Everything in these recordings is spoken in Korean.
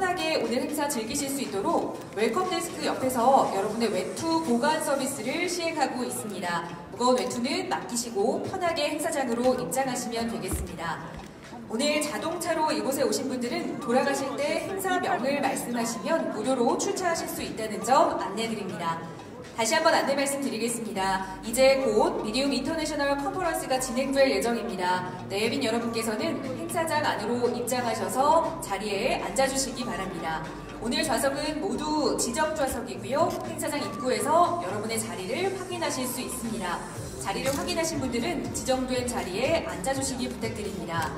편하게 오늘 행사 즐기실 수 있도록 웰컴 데스크 옆에서 여러분의 외투 보관 서비스를 시행하고 있습니다. 무거운 외투는 맡기시고 편하게 행사장으로 입장하시면 되겠습니다. 오늘 자동차로 이곳에 오신 분들은 돌아가실 때 행사명을 말씀하시면 무료로 출차하실 수 있다는 점 안내드립니다. 다시 한번 안내 말씀드리겠습니다. 이제 곧 미디움 인터내셔널 컨퍼런스가 진행될 예정입니다. 내빈 여러분께서는 행사장 안으로 입장하셔서 자리에 앉아주시기 바랍니다. 오늘 좌석은 모두 지정 좌석이고요. 행사장 입구에서 여러분의 자리를 확인하실 수 있습니다. 자리를 확인하신 분들은 지정된 자리에 앉아주시기 부탁드립니다.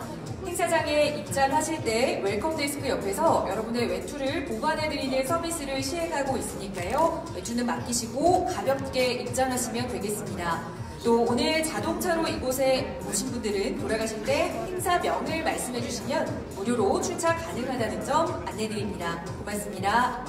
행사장에 입장하실 때 웰컴 데스크 옆에서 여러분의 외투를 보관해드리는 서비스를 시행하고 있으니까요. 외투는 맡기시고 가볍게 입장하시면 되겠습니다. 또 오늘 자동차로 이곳에 오신 분들은 돌아가실 때 행사명을 말씀해 주시면 무료로 출차 가능하다는 점 안내드립니다. 고맙습니다.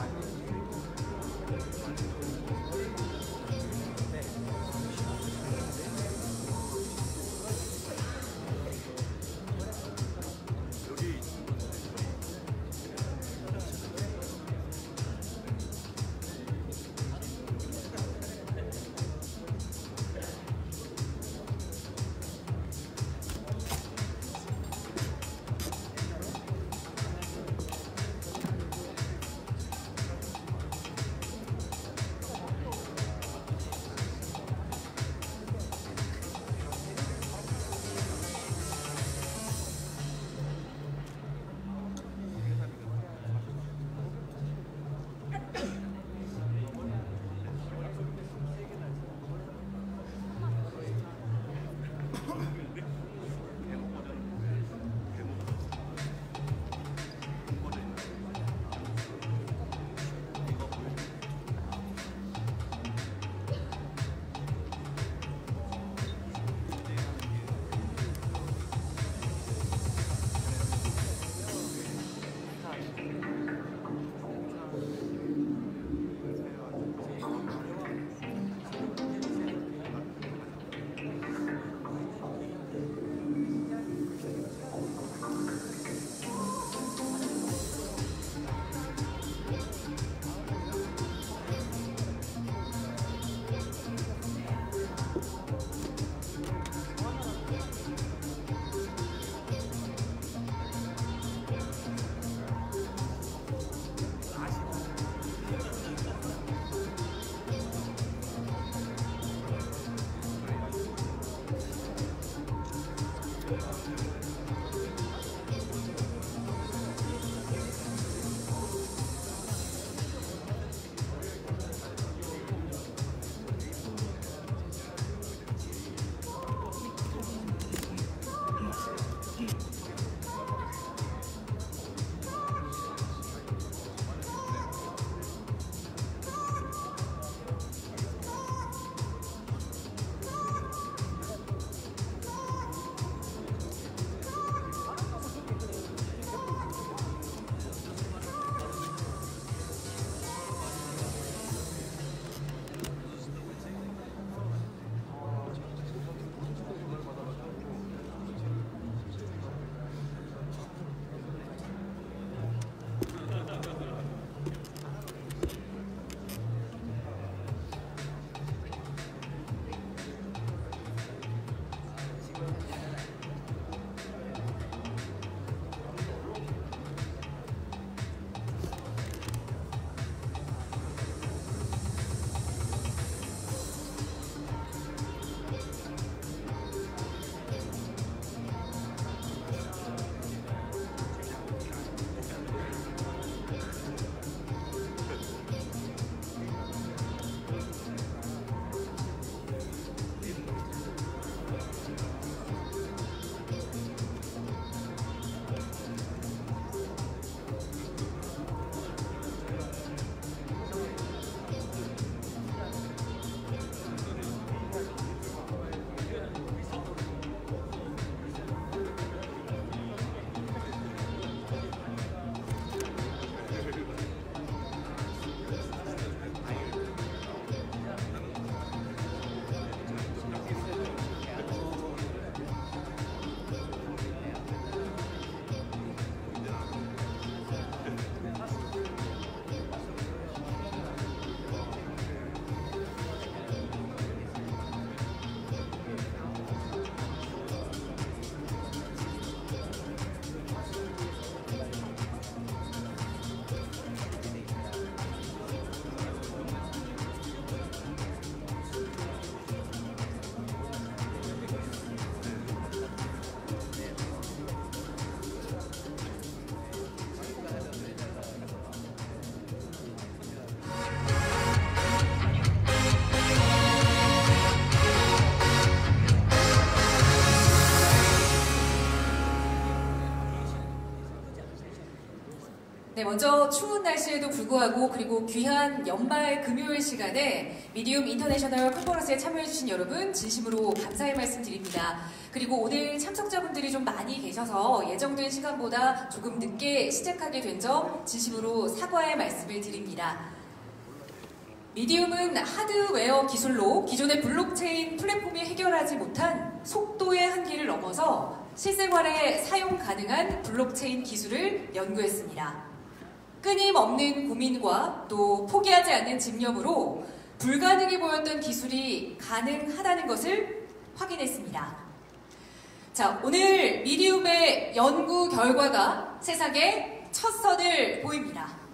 먼저 추운 날씨에도 불구하고 그리고 귀한 연말 금요일 시간에 미디움 인터내셔널 컨퍼런스에 참여해주신 여러분 진심으로 감사의 말씀 드립니다. 그리고 오늘 참석자분들이 좀 많이 계셔서 예정된 시간보다 조금 늦게 시작하게 된 점 진심으로 사과의 말씀을 드립니다. 미디움은 하드웨어 기술로 기존의 블록체인 플랫폼이 해결하지 못한 속도의 한계를 넘어서 실생활에 사용 가능한 블록체인 기술을 연구했습니다. 끊임없는 고민과 또 포기하지 않는 집념으로 불가능해 보였던 기술이 가능하다는 것을 확인했습니다. 자, 오늘 미디움의 연구 결과가 세상에 첫 선을 보입니다.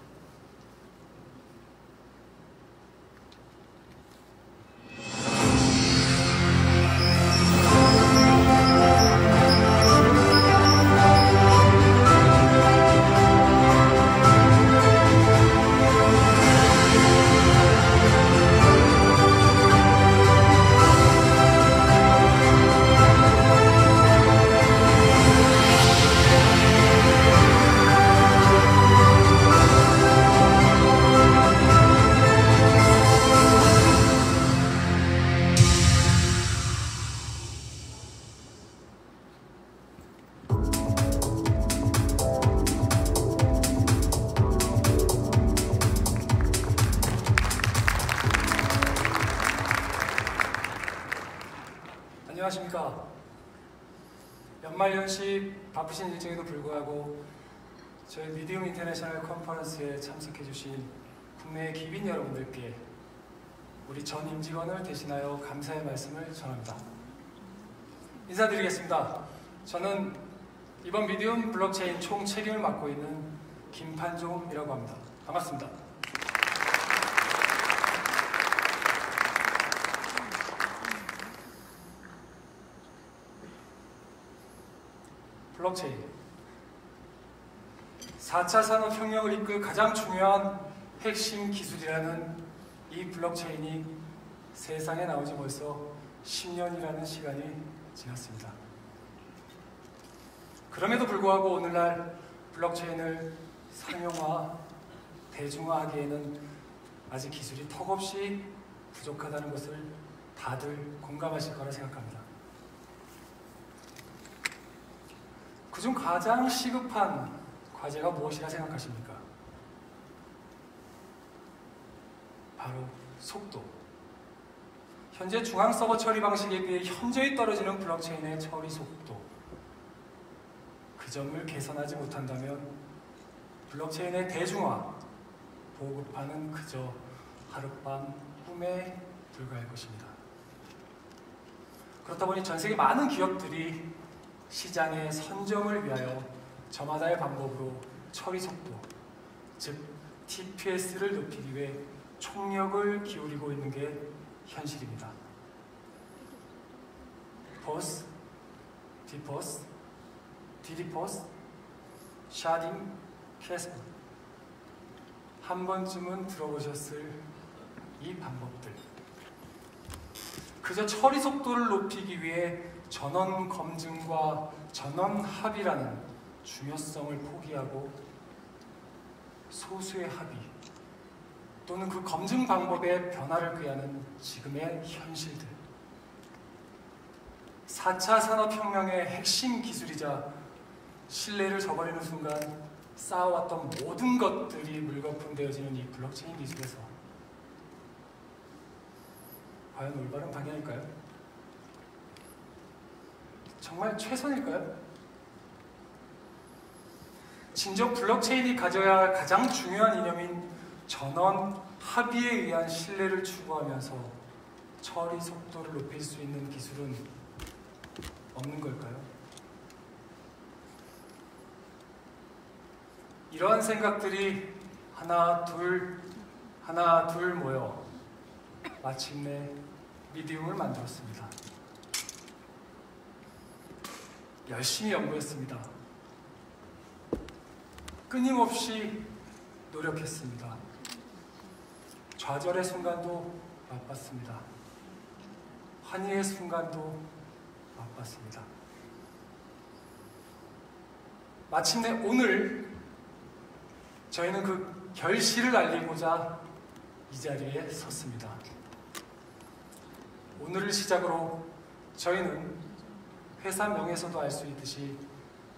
안녕하십니까. 연말연시 바쁘신 일정에도 불구하고 저희 미디움 인터내셔널 컨퍼런스에 참석해주신 국내의 기빈 여러분들께 우리 전 임직원을 대신하여 감사의 말씀을 전합니다. 인사드리겠습니다. 저는 이번 미디움 블록체인 총 책임을 맡고 있는 김판종이라고 합니다. 반갑습니다. 블록체인 4차 산업혁명을 이끌 가장 중요한 핵심 기술이라는 이 블록체인이 세상에 나온 지 벌써 10년이라는 시간이 지났습니다. 그럼에도 불구하고 오늘날 블록체인을 상용화, 대중화하기에는 아직 기술이 턱없이 부족하다는 것을 다들 공감하실 거라 생각합니다. 그중 가장 시급한 과제가 무엇이라 생각하십니까? 바로 속도. 현재 중앙 서버 처리 방식에 비해 현저히 떨어지는 블록체인의 처리 속도. 그 점을 개선하지 못한다면 블록체인의 대중화, 보급화는 그저 하룻밤 꿈에 불과할 것입니다. 그렇다 보니 전 세계 많은 기업들이 시장의 선점을 위하여 저마다의 방법으로 처리 속도, 즉 TPS를 높이기 위해 총력을 기울이고 있는 게 현실입니다. POS, DPoS, DDPoS, 샤딩, 캐스퍼. 한 번쯤은 들어보셨을 이 방법들. 그저 처리 속도를 높이기 위해 전원 검증과 전원 합의라는 중요성을 포기하고 소수의 합의 또는 그 검증 방법의 변화를 꾀하는 지금의 현실들. 4차 산업혁명의 핵심 기술이자 신뢰를 저버리는 순간 쌓아왔던 모든 것들이 물거품되어지는 이 블록체인 기술에서 과연 올바른 방향일까요? 정말 최선일까요? 진정 블록체인이 가져야 할 가장 중요한 이념인 전원 합의에 의한 신뢰를 추구하면서 처리 속도를 높일 수 있는 기술은 없는 걸까요? 이러한 생각들이 하나 둘 모여 마침내 미디움을 만들었습니다. 열심히 연구했습니다. 끊임없이 노력했습니다. 좌절의 순간도 맛봤습니다. 환희의 순간도 맛봤습니다. 마침내 오늘 저희는 그 결실을 알리고자 이 자리에 섰습니다. 오늘을 시작으로 저희는 회사 명에서도 알 수 있듯이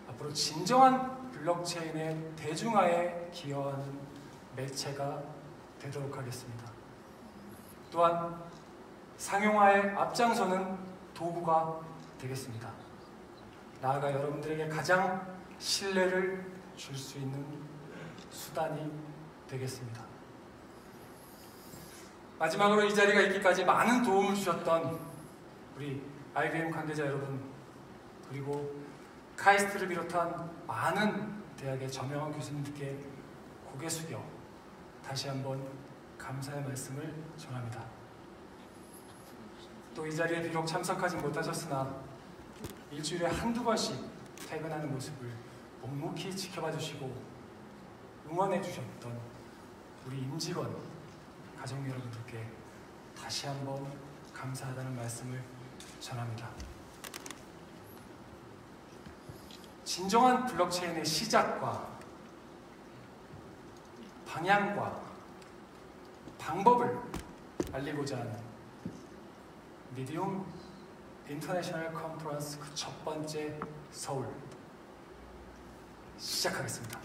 앞으로 진정한 블록체인의 대중화에 기여하는 매체가 되도록 하겠습니다. 또한 상용화에 앞장서는 도구가 되겠습니다. 나아가 여러분들에게 가장 신뢰를 줄 수 있는 수단이 되겠습니다. 마지막으로 이 자리가 있기까지 많은 도움을 주셨던 우리 IBM 관계자 여러분, 그리고 카이스트를 비롯한 많은 대학의 저명한 교수님들께 고개 숙여 다시 한번 감사의 말씀을 전합니다. 또 이 자리에 비록 참석하지 못하셨으나 일주일에 한두 번씩 퇴근하는 모습을 묵묵히 지켜봐 주시고 응원해 주셨던 우리 임직원 가족 여러분들께 다시 한번 감사하다는 말씀을 전합니다. 진정한 블록체인의 시작과 방향과 방법을 알리고자 하는 미디움 인터내셔널 컨퍼런스 그 첫 번째 서울 시작하겠습니다.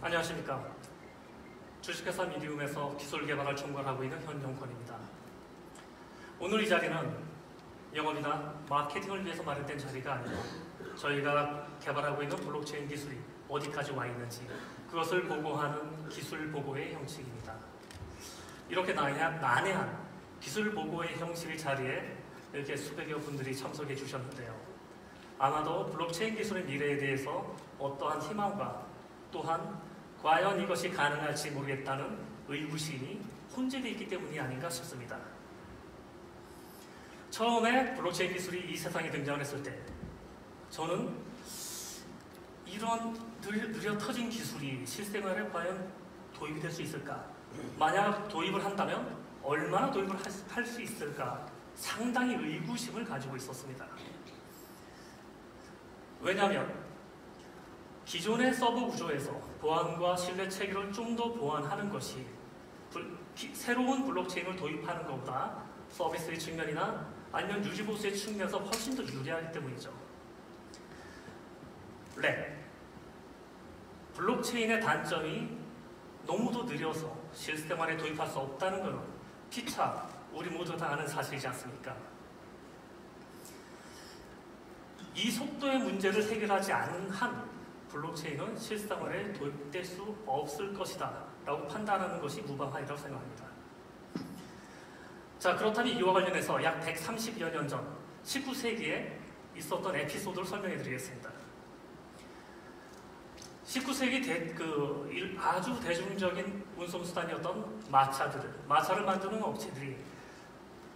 안녕하십니까. 주식회사 미디움에서 기술 개발을 총괄하고 있는 현영권입니다. 오늘 이 자리는 영업이나 마케팅을 위해서 마련된 자리가 아니고 저희가 개발하고 있는 블록체인 기술이 어디까지 와 있는지 그것을 보고하는 기술 보고의 형식입니다. 이렇게 난해한 기술 보고의 형식 자리에 이렇게 수백여 분들이 참석해 주셨는데요. 아마도 블록체인 기술의 미래에 대해서 어떠한 희망과 또한 과연 이것이 가능할지 모르겠다는 의구심이 혼재되어 있기 때문이 아닌가 싶습니다. 처음에 블록체인 기술이 이 세상에 등장을 했을 때 저는 이런 느려 터진 기술이 실생활에 과연 도입이 될 수 있을까? 만약 도입을 한다면 얼마나 도입을 할 수 있을까? 상당히 의구심을 가지고 있었습니다. 왜냐하면 기존의 서버 구조에서 보안과 신뢰 체계를 좀 더 보완하는 것이 새로운 블록체인을 도입하는 것보다 서비스의 측면이나 아니면 유지보수의 측면에서 훨씬 더 유리하기 때문이죠. 블록체인의 단점이 너무도 느려서 실생활에 도입할 수 없다는 것은 피차 우리 모두 다 아는 사실이지 않습니까? 이 속도의 문제를 해결하지 않은 한 블록체인은 실생활에 도입될 수 없을 것이다 라고 판단하는 것이 무방하리라고 생각합니다. 자, 그렇다면 이와 관련해서 약 130여 년 전 19세기에 있었던 에피소드를 설명해 드리겠습니다. 19세기 아주 대중적인 운송수단이었던 마차를 만드는 업체들이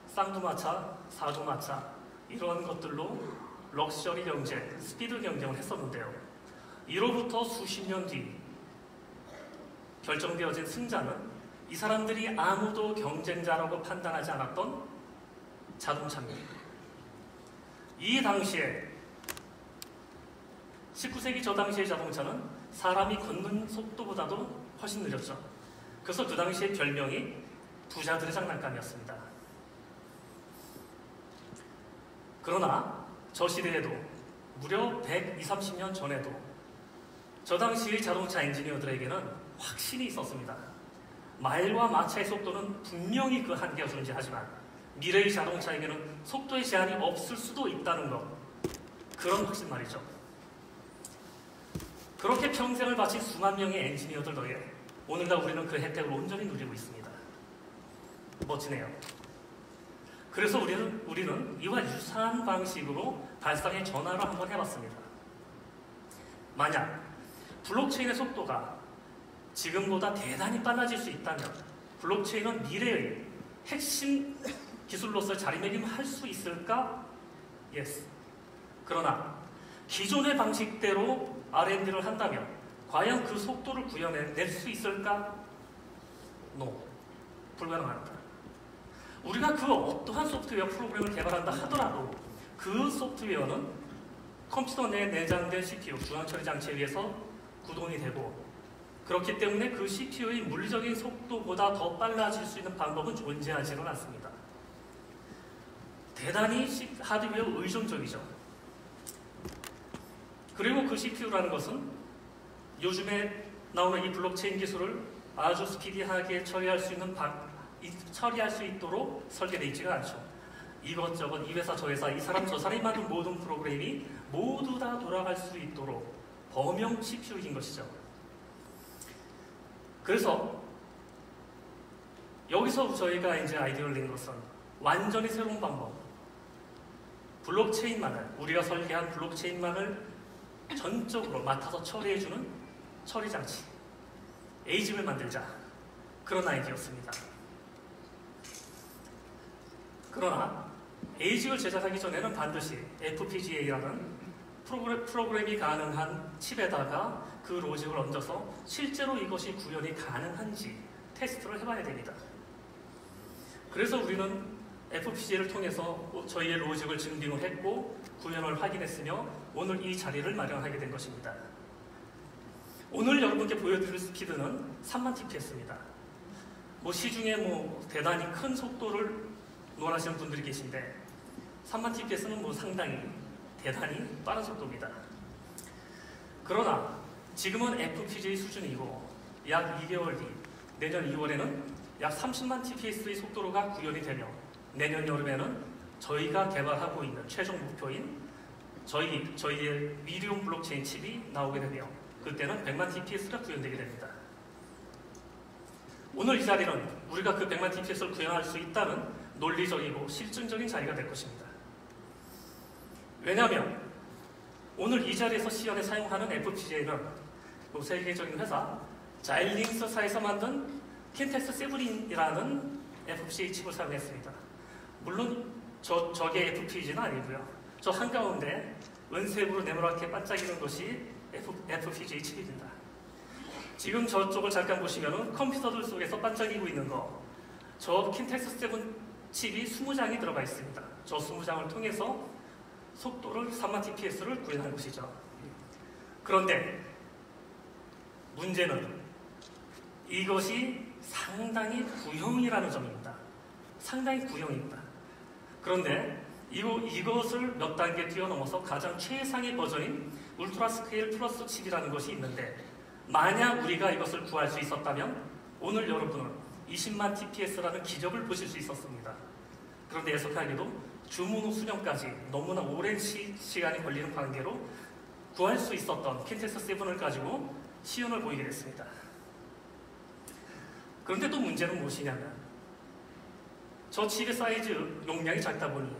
쌍두마차, 사두마차 이런 것들로 럭셔리 경제, 스피드 경쟁을 했었는데요. 이로부터 수십 년 뒤 결정되어진 승자는 이 사람들이 아무도 경쟁자라고 판단하지 않았던 자동차입니다. 이 당시에 19세기 저 당시의 자동차는 사람이 걷는 속도보다도 훨씬 느렸죠. 그래서 그 당시의 별명이 부자들의 장난감이었습니다. 그러나 저 시대에도 무려 120, 30년 전에도 저 당시의 자동차 엔지니어들에게는 확신이 있었습니다. 말과 마차의 속도는 분명히 그 한계가 존재하지만 미래의 자동차에게는 속도의 제한이 없을 수도 있다는 것, 그런 확신 말이죠. 그렇게 평생을 바친 수만 명의 엔지니어들 덕에 오늘날 우리는 그 혜택을 온전히 누리고 있습니다. 멋지네요. 그래서 우리는 이와 유사한 방식으로 발상의 전환을 한번 해봤습니다. 만약 블록체인의 속도가 지금보다 대단히 빨라질 수 있다면 블록체인은 미래의 핵심 기술로서 자리매김할 수 있을까? Yes. 그러나 기존의 방식대로 R&D를 한다면 과연 그 속도를 구현해낼 수 있을까? No. 불가능합니다. 우리가 그 어떠한 소프트웨어 프로그램을 개발한다 하더라도 그 소프트웨어는 컴퓨터 내에 내장된 CPU, 중앙처리 장치에 의해서 구동이 되고 그렇기 때문에 그 CPU의 물리적인 속도보다 더 빨라질 수 있는 방법은 존재하지는 않습니다. 대단히 하드웨어 의존적이죠. 그리고 그 CPU라는 것은 요즘에 나오는 이 블록체인 기술을 아주 스피디하게 처리할 수 있도록 설계되어 있지가 않죠. 이것저것, 이 회사 저 회사, 이 사람 저 사람이 만든 모든 프로그램이 모두 다 돌아갈 수 있도록 범용 CPU인 것이죠. 그래서 여기서 저희가 이제 아이디어를 낸 것은 완전히 새로운 방법, 우리가 설계한 블록체인만을 전적으로 맡아서 처리해주는 처리 장치, 에이직을 만들자, 그런 아이디어였습니다. 그러나 에이직을 제작하기 전에는 반드시 FPGA라는 프로그램이 가능한 칩에다가 그 로직을 얹어서 실제로 이것이 구현이 가능한지 테스트를 해봐야 됩니다. 그래서 우리는 FPGA를 통해서 저희의 로직을 증빙을 했고 구현을 확인했으며 오늘 이 자리를 마련하게 된 것입니다. 오늘 여러분께 보여드릴 스피드는 3만 TPS입니다. 시중에 대단히 큰 속도를 원하시는 분들이 계신데 3만 TPS는 상당히 대단히 빠른 속도입니다. 그러나 지금은 FPGA 수준이고 약 2개월 뒤 내년 2월에는 약 30만 TPS의 속도로가 구현이 되며 내년 여름에는 저희가 개발하고 있는 최종 목표인 저희의 미리온 블록체인 칩이 나오게 되며 그때는 100만 TPS가 구현되게 됩니다. 오늘 이 자리는 우리가 그 100만 TPS를 구현할 수 있다는 논리적이고 실증적인 자리가 될 것입니다. 왜냐하면 오늘 이 자리에서 시연에 사용하는 FPGA는 세계적인 회사 자일링스사에서 만든 킨텍스 세븐이라는 FPGA 칩을 사용했습니다. 물론 저게 FPGA는 아니고요. 저 한가운데 은색으로 네모나게 반짝이는 것이 FPGA 칩입니다. 지금 저쪽을 잠깐 보시면 컴퓨터들 속에서 반짝이고 있는 거, 저 킨텍스 7 칩이 20장이 들어가 있습니다. 저 20장을 통해서 속도를 3000TPS를 구현한 것이죠. 그런데 문제는 이것이 상당히 구형이라는 점입니다. 상당히 구형입니다. 그런데 이것을 몇 단계 뛰어넘어서 가장 최상의 버전인 울트라 스케일 플러스 칩이라는 것이 있는데, 만약 우리가 이것을 구할 수 있었다면 오늘 여러분은 20만 TPS라는 기적을 보실 수 있었습니다. 그런데 애석하게도 주문 후 수령까지 너무나 오랜 시간이 걸리는 관계로 구할 수 있었던 킨텍스 7을 가지고 시연을 보이게 됐습니다. 그런데 또 문제는 무엇이냐면, 저 칩의 사이즈 용량이 작다 보니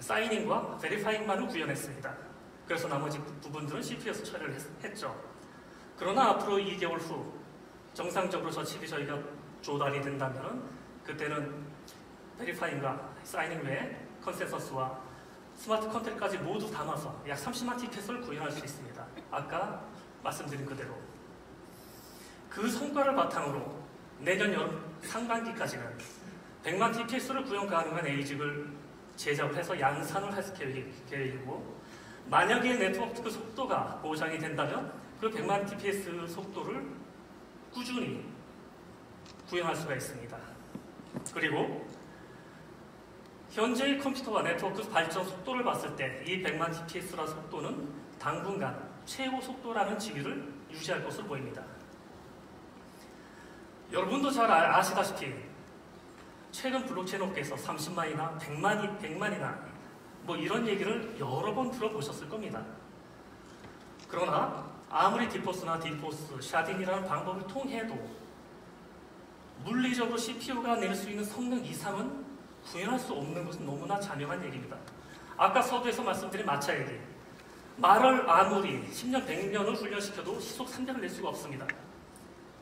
사이닝과 베리파잉만을 구현했습니다. 그래서 나머지 부분들은 CPU에서 처리를 했죠. 그러나 앞으로 2개월 후 정상적으로 저 칩이 저희가 조달이 된다면, 그때는 베리파잉과 사이닝 외에 컨센서스와 스마트 컨트롤까지 모두 담아서 약 30만 TPS를 구현할 수 있습니다. 아까 말씀드린 그대로. 그 성과를 바탕으로 내년 여름 상반기까지는 100만 TPS를 구현 가능한 에이직을 제작을 해서 양산을 할 계획이고, 만약에 네트워크 속도가 보장이 된다면 그 100만 TPS 속도를 꾸준히 구현할 수가 있습니다. 그리고 현재의 컴퓨터와 네트워크 발전 속도를 봤을 때 이 100만 TPS라는 속도는 당분간 최고 속도라는 지위를 유지할 것으로 보입니다. 여러분도 잘 아시다시피 최근 블록체인 업계에서 30만이나 100만이나 뭐 이런 얘기를 여러 번 들어보셨을 겁니다. 그러나 아무리 디포스나 디포스, 샤딘이라는 방법을 통해도 물리적으로 CPU가 낼 수 있는 성능 이상은 구현할 수 없는 것은 너무나 자명한 얘기입니다. 아까 서두에서 말씀드린 마차 얘기, 말을 아무리 10년, 100년을 훈련시켜도 시속 300을 낼 수가 없습니다.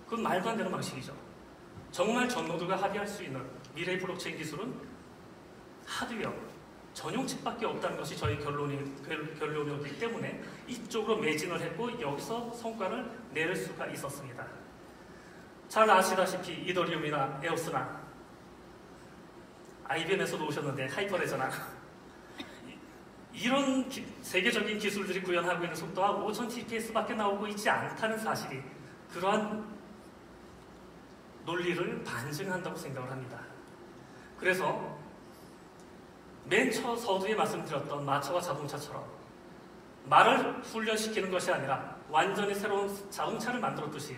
그건 말도 안 되는 방식이죠. 정말 전 노드가 합의할 수 있는 미래의 블록체인 기술은 하드웨어, 전용 칩밖에 없다는 것이 저희 결론이었기 때문에 이쪽으로 매진을 했고 여기서 성과를 낼 수가 있었습니다. 잘 아시다시피 이더리움이나 에오스나 IBM에서도 오셨는데 하이퍼레저나 이런 세계적인 기술들이 구현하고 있는 속도가 5000TPS밖에 나오고 있지 않다는 사실이 그러한 논리를 반증한다고 생각을 합니다. 그래서 맨 서두에 말씀드렸던 마차와 자동차처럼 말을 훈련시키는 것이 아니라 완전히 새로운 자동차를 만들었듯이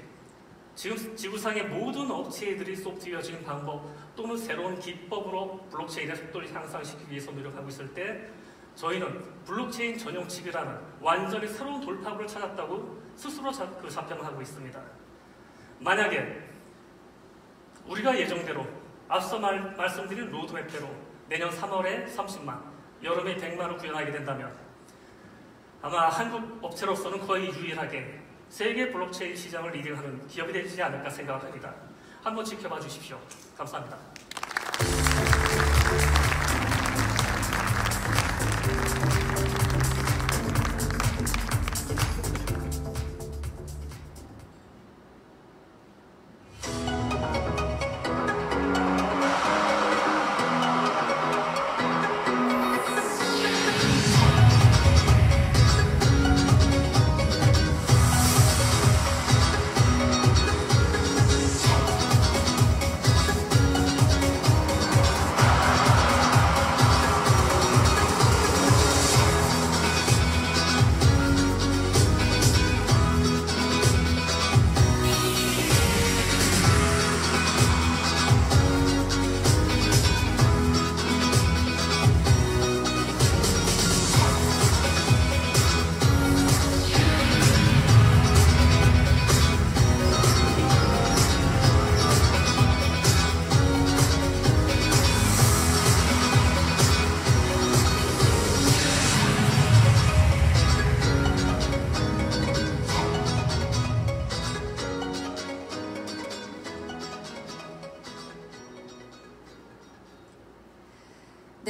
지금 지구상의 모든 업체들이 소프트웨어적인 방법 또는 새로운 기법으로 블록체인의 속도를 향상시키기 위해서 노력하고 있을 때 저희는 블록체인 전용 칩이라는 완전히 새로운 돌파구를 찾았다고 스스로 자평을 하고 있습니다. 만약에 우리가 예정대로 앞서 말씀드린 로드맵대로 내년 3월에 30만, 여름에 100만을 구현하게 된다면 아마 한국 업체로서는 거의 유일하게 세계 블록체인 시장을 리딩하는 기업이 되지 않을까 생각합니다. 한번 지켜봐 주십시오. 감사합니다.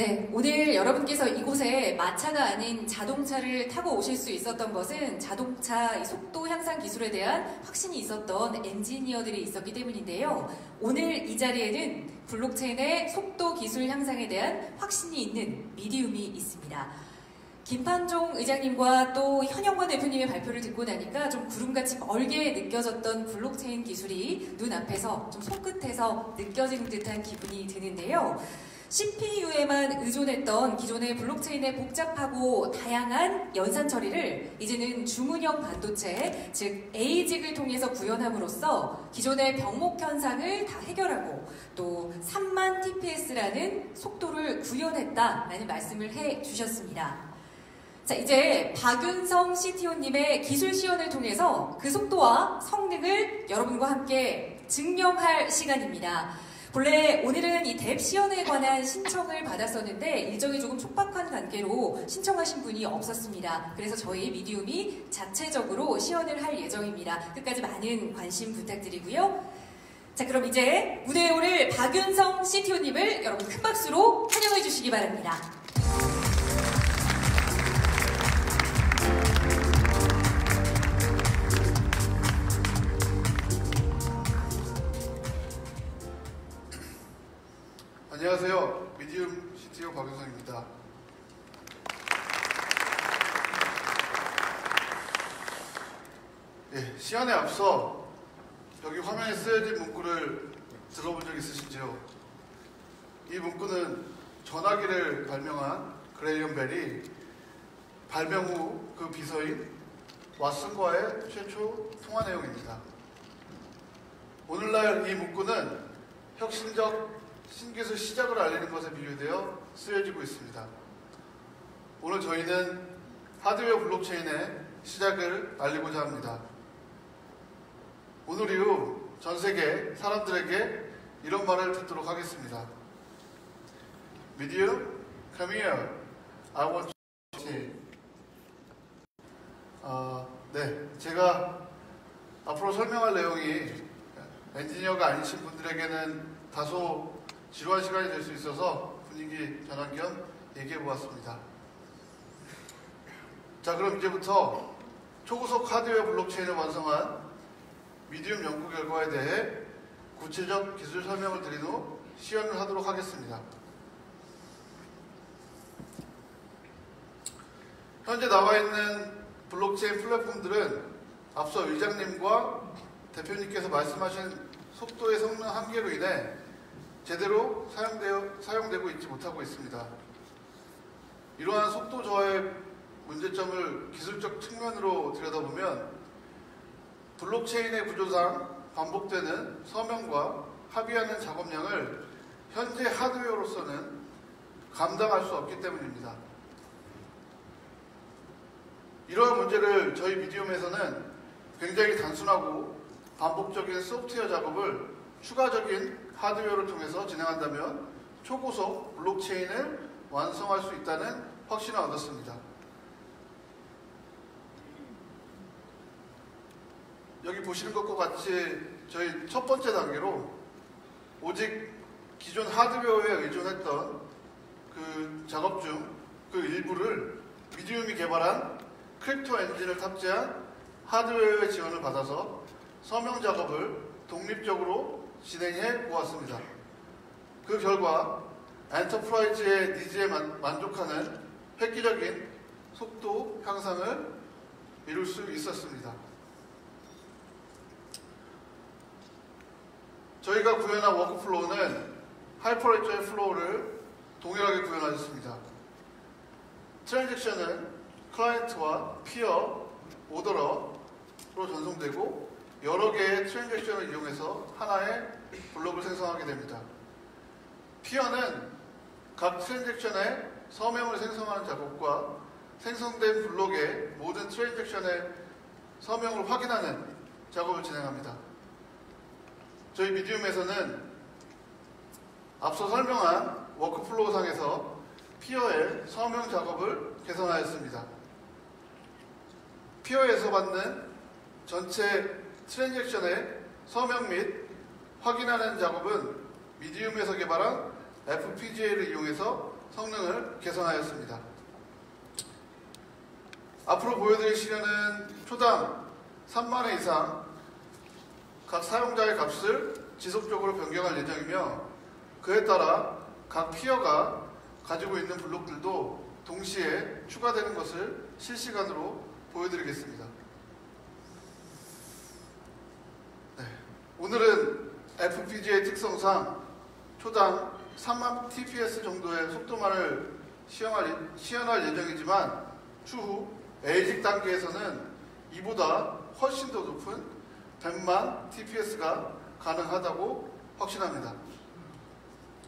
네, 오늘 여러분께서 이곳에 마차가 아닌 자동차를 타고 오실 수 있었던 것은 자동차 속도 향상 기술에 대한 확신이 있었던 엔지니어들이 있었기 때문인데요. 오늘 이 자리에는 블록체인의 속도 기술 향상에 대한 확신이 있는 미디움이 있습니다. 김판종 의장님과 또 현영권 대표님의 발표를 듣고 나니까 좀 구름같이 멀게 느껴졌던 블록체인 기술이 눈앞에서 좀 손끝에서 느껴지는 듯한 기분이 드는데요. CPU에만 의존했던 기존의 블록체인의 복잡하고 다양한 연산 처리를 이제는 주문형 반도체, 즉 ASIC을 통해서 구현함으로써 기존의 병목 현상을 다 해결하고 또 3만 TPS라는 속도를 구현했다라는 말씀을 해주셨습니다. 자, 이제 박윤성 CTO님의 기술 시연을 통해서 그 속도와 성능을 여러분과 함께 증명할 시간입니다. 본래 오늘은 이 뎁 시연에 관한 신청을 받았었는데 일정이 조금 촉박한 관계로 신청하신 분이 없었습니다. 그래서 저희 미디움이 자체적으로 시연을 할 예정입니다. 끝까지 많은 관심 부탁드리고요. 자, 그럼 이제 무대에 오를 박윤성 CTO님을 여러분 큰 박수로 환영해 주시기 바랍니다. 안녕하세요. 미디움 CTO 박윤성입니다. 시연에 앞서 여기 화면에 쓰여진 문구를 들어본 적 있으신지요? 이 문구는 전화기를 발명한 그레이엄 벨이 발명 후 그 비서인 왓슨과의 최초 통화 내용입니다. 오늘날 이 문구는 혁신적 신기술 시작을 알리는 것에 비유되어 쓰여지고 있습니다. 오늘 저희는 하드웨어 블록체인의 시작을 알리고자 합니다. 오늘 이후 전 세계 사람들에게 이런 말을 듣도록 하겠습니다. Medium, come here. I want to. 네, 제가 앞으로 설명할 내용이 엔지니어가 아니신 분들에게는 다소 지루한 시간이 될 수 있어서 분위기 전환 겸 얘기해 보았습니다. 자, 그럼 이제부터 초고속 하드웨어 블록체인을 완성한 미디움 연구 결과에 대해 구체적 기술 설명을 드린 후 시연을 하도록 하겠습니다. 현재 나와 있는 블록체인 플랫폼들은 앞서 의장님과 대표님께서 말씀하신 속도의 성능 한계로 인해 제대로 사용되고 있지 못하고 있습니다. 이러한 속도 저하의 문제점을 기술적 측면으로 들여다보면 블록체인의 구조상 반복되는 서명과 합의하는 작업량을 현재 하드웨어로서는 감당할 수 없기 때문입니다. 이러한 문제를 저희 미디움에서는 굉장히 단순하고 반복적인 소프트웨어 작업을 추가적인 하드웨어를 통해서 진행한다면 초고속 블록체인을 완성할 수 있다는 확신을 얻었습니다. 여기 보시는 것과 같이 저희 첫 번째 단계로 오직 기존 하드웨어에 의존했던 그 작업 중 그 일부를 미디움이 개발한 크립토 엔진을 탑재한 하드웨어의 지원을 받아서 서명 작업을 독립적으로 진행해 보았습니다. 그 결과 엔터프라이즈의 니즈에 만족하는 획기적인 속도 향상을 이룰 수 있었습니다. 저희가 구현한 워크플로우는 하이퍼레저의 플로우를 동일하게 구현하였습니다. 트랜잭션은 클라이언트와 피어, 오더러로 전송되고 여러 개의 트랜잭션을 이용해서 하나의 블록을 생성하게 됩니다. 피어는 각 트랜잭션의 서명을 생성하는 작업과 생성된 블록의 모든 트랜잭션의 서명을 확인하는 작업을 진행합니다. 저희 미디움에서는 앞서 설명한 워크플로우상에서 피어의 서명 작업을 개선하였습니다. 피어에서 받는 전체 트랜잭션의 서명 및 확인하는 작업은 미디움에서 개발한 FPGA를 이용해서 성능을 개선하였습니다. 앞으로 보여드릴 시련은 초당 3만 회 이상 각 사용자의 값을 지속적으로 변경할 예정이며, 그에 따라 각 피어가 가지고 있는 블록들도 동시에 추가되는 것을 실시간으로 보여드리겠습니다. 네, 오늘은 FPGA 특성상 초당 3만 TPS 정도의 속도만을 시연할 예정이지만, 추후 에이직 단계에서는 이보다 훨씬 더 높은 100만 TPS가 가능하다고 확신합니다.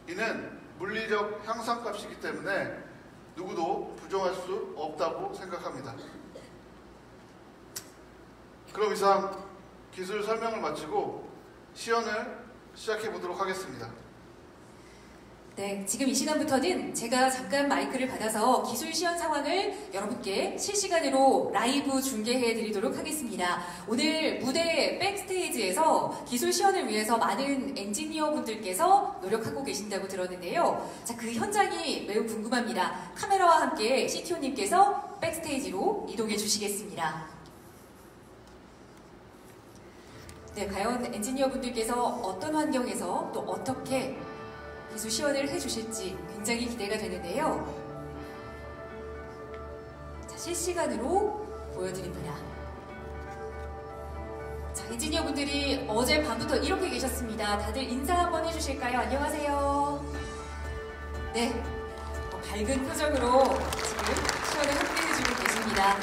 이는 물리적 향상값이기 때문에 누구도 부정할 수 없다고 생각합니다. 그럼 이상 기술 설명을 마치고 시연을 시작해 보도록 하겠습니다. 네, 지금 이 시간부터는 제가 잠깐 마이크를 받아서 기술 시연 상황을 여러분께 실시간으로 라이브 중계해 드리도록 하겠습니다. 오늘 무대 백스테이지에서 기술 시연을 위해서 많은 엔지니어 분들께서 노력하고 계신다고 들었는데요. 자, 그 현장이 매우 궁금합니다. 카메라와 함께 CTO님께서 백스테이지로 이동해 주시겠습니다. 네, 과연 엔지니어 분들께서 어떤 환경에서 또 어떻게 기술 시연을 해주실지 굉장히 기대가 되는데요. 자, 실시간으로 보여드립니다. 자, 엔지니어 분들이 어제 밤부터 이렇게 계셨습니다. 다들 인사 한번 해주실까요? 안녕하세요. 네, 밝은 표정으로 지금 시연을 함께 해주고 계십니다.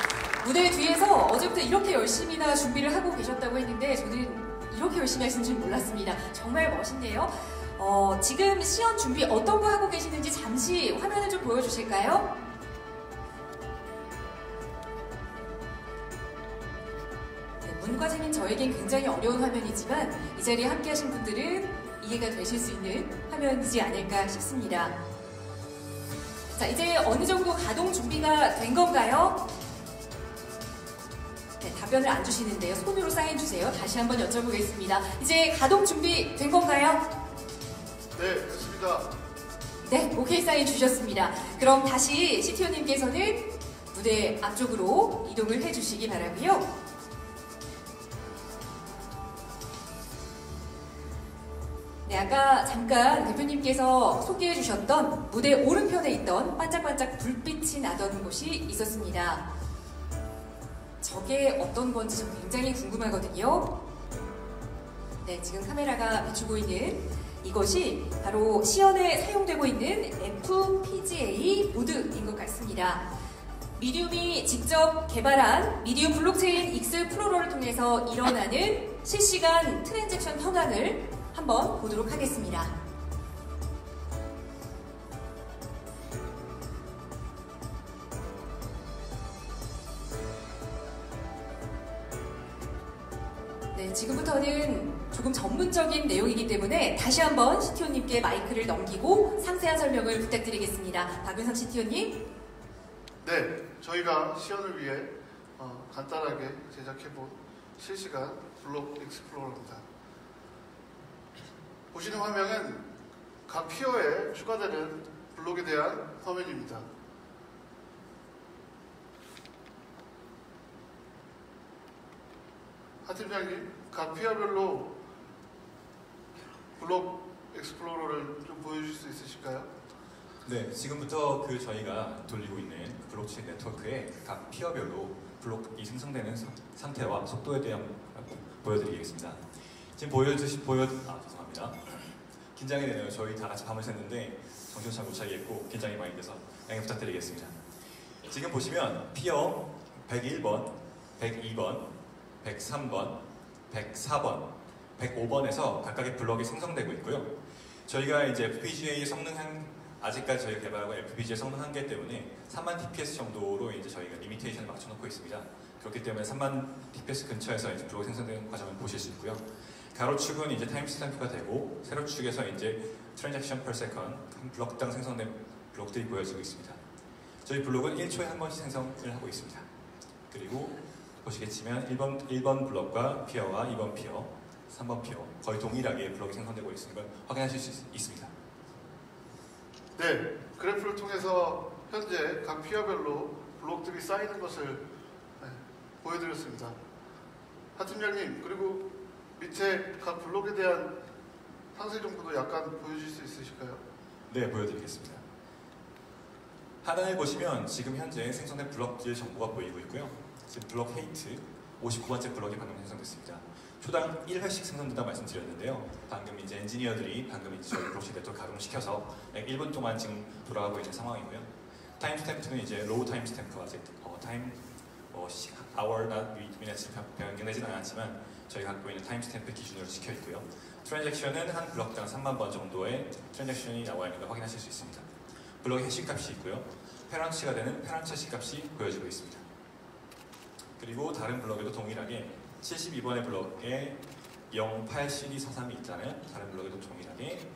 무대 뒤에서 어제부터 이렇게 열심히나 준비를 하고 계셨다고 했는데 저는 이렇게 열심히 하신 줄 몰랐습니다. 정말 멋있네요. 지금 시연 준비 어떤 거 하고 계시는지 잠시 화면을 좀 보여주실까요? 네, 문과생인 저에겐 굉장히 어려운 화면이지만 이 자리에 함께 하신 분들은 이해가 되실 수 있는 화면이지 않을까 싶습니다. 자, 이제 어느 정도 가동 준비가 된 건가요? 네, 답변을 안 주시는데요. 손으로 사인 주세요. 다시 한번 여쭤보겠습니다. 이제 가동 준비 된 건가요? 네, 됐습니다. 네, 오케이 사인 주셨습니다. 그럼 다시 CTO님께서는 무대 앞쪽으로 이동을 해주시기 바라고요. 네, 아까 잠깐 대표님께서 소개해 주셨던 무대 오른편에 있던 반짝반짝 불빛이 나던 곳이 있었습니다. 저게 어떤 건지 좀 굉장히 궁금하거든요. 네, 지금 카메라가 비추고 있는 이것이 바로 시연에 사용되고 있는 FPGA 보드인 것 같습니다. 미디움이 직접 개발한 미디움 블록체인 X 프로로를 통해서 일어나는 실시간 트랜잭션 현황을 한번 보도록 하겠습니다. 네, 지금부터는 조금 전문적인 내용이기 때문에 다시 한번 CTO님께 마이크를 넘기고 상세한 설명을 부탁드리겠습니다. 박윤성 CTO님. 네, 저희가 시연을 위해 간단하게 제작해본 실시간 블록 익스플로러입니다. 보시는 화면은 각 피어에 추가되는 블록에 대한 화면입니다. 하 팀장님, 각 피어별로 블록 익스플로러를 좀 보여주실 수 있으실까요? 네, 지금부터 저희가 돌리고 있는 블록체인 네트워크의 각 피어별로 블록이 생성되는 상태와 속도에 대한 보여드리겠습니다. 지금 죄송합니다. 긴장이 되네요. 저희 다 같이 밤을 샜는데 정신 잘 못 차리겠고 긴장이 많이 돼서 양해 부탁드리겠습니다. 지금 보시면 피어 101번, 102번, 103번, 104번, 105번에서 각각의 블록이 생성되고 있고요. 저희가 이제 FPGA 성능 아직까지 저희가 개발하고 FPGA 성능 한계 때문에 3만 TPS 정도로 이제 저희가 리미테이션을 맞춰놓고 있습니다. 그렇기 때문에 3만 TPS 근처에서 이제 블록이 생성되는 과정을 보실 수 있고요. 가로축은 이제 타임스탬프가 되고 세로축에서 이제 트랜잭션 per second 한 블록당 생성된 블록들이 보여지고 있습니다. 저희 블록은 1초에 한 번씩 생성을 하고 있습니다. 그리고 보시겠지만 1번 블록과 피어와 2번 피어, 3번 피어 거의 동일하게 블록이 생성되고 있는 걸 확인하실 수 있습니다. 네, 그래프를 통해서 현재 각 피어별로 블록들이 쌓이는 것을 보여드렸습니다. 하 팀장님, 그리고 밑에 각 블록에 대한 상세 정보도 약간 보여주실 수 있으실까요? 네, 보여드리겠습니다. 하단에 보시면 지금 현재 생성된 블럭들 정보가 보이고 있고요. 지금 블럭 헤이트 59번째 블럭이 방금 생성됐습니다. 초당 1회씩 생성된다고 말씀드렸는데요. 방금 이제 엔지니어들이 방금 이제 저희 블록체인 네트워크 가동시켜서 1분 동안 지금 돌아가고 있는 상황이고요. 타임 스탬프는 이제 로우 타임 스탬프와 타임 hour나 minutes를 변경되진 않았지만 저희가 갖고 있는 타임 스탬프 기준으로 지켜 있고요. 트랜잭션은 한 블럭당 3만 번 정도의 트랜잭션이 나와 있는 걸 확인하실 수 있습니다. 블럭의 해시 값이 있고요. 페런치가 되는 페런치 해시 값이 보여지고 있습니다. 그리고 다른 블럭에도 동일하게 72번의 블럭에 08CD43이 있잖아요. 다른 블럭에도 동일하게,